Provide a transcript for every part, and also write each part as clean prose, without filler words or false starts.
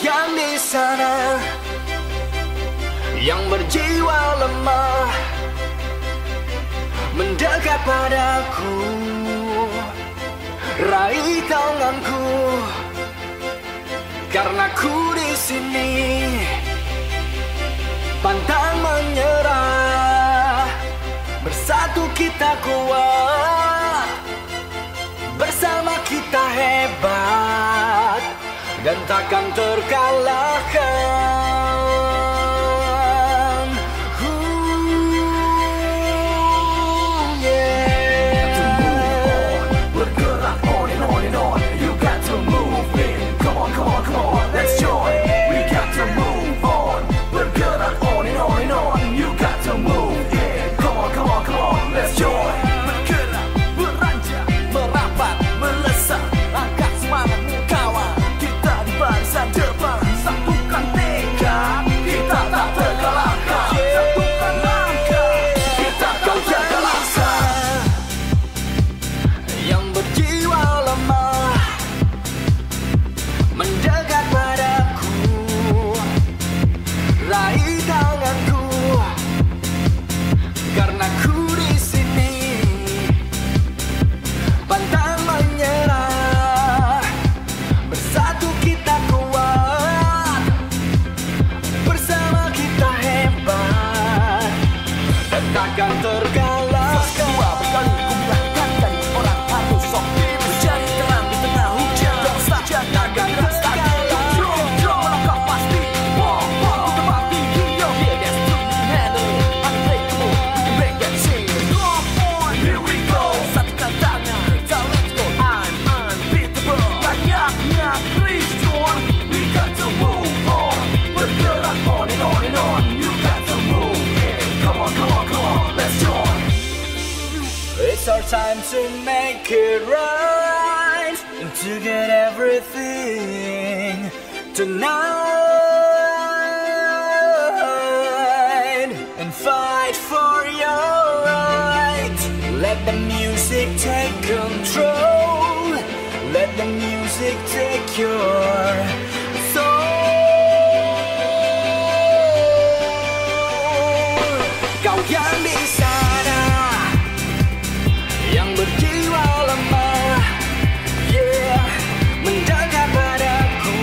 yang di sana, yang berjiwa lemah, mendekat padaku, raih tanganku, karena ku di sini, pantang menyerah. Bersatu kita kuat, bersama kita hebat, dan takkan terkalahkan. Yeah. Bergerak on and on and on. You got to move in. Come on, come on, come on. Let's join. We got to move on. Bergerak on and on and on. You got to move in. Come on, come on, come on. Let's join. Bergerak, beranjak, merapat, melesat. Angkat semangatmu kawan. Kita di barisan depan. Satukan tekad. Kita tak terkalahkan. Satukan langkah. Kita tak terkalahkan. Yang berjiwa lemah, mendekat padaku, raih tanganku, karena ku di sini, pantang menyerah. Bersatu kita kuat, bersama kita hebat, dan takkan terkalahkan. Dua berkali ku bilangkan dari orang harus sok menjadi terang di tengah hujan. Dan saja takkan terkalahkan. Melangkah pasti, ku tebak tinggi. Yeah, that's true, we can handle it. Unbreakable, we can break that chain. Come on, here we go. Satukan tangan, kita let's go. I'm unbeatable. Banyaknya Christian, we got to move on. Bergerak on and on and on. You got to move in. Come on, come on, come on, let's join. It's our time to make it right and to get everything tonight and fight for your right. Let the music take control. Let the music take your soul. Kau yang di sana, yang berjiwa lemah, yeah, mendekat padaku,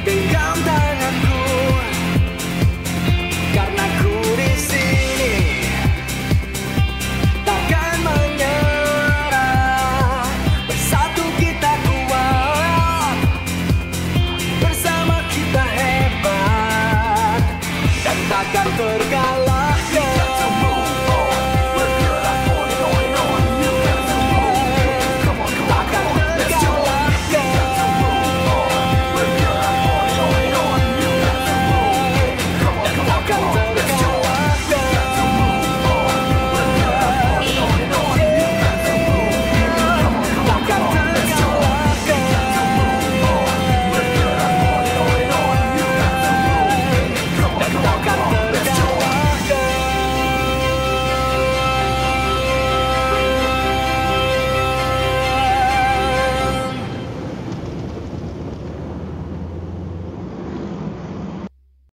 genggam tanganku, karena ku di sini, takkan menyerah. Bersatu kita kuat, bersama kita hebat, dan takkan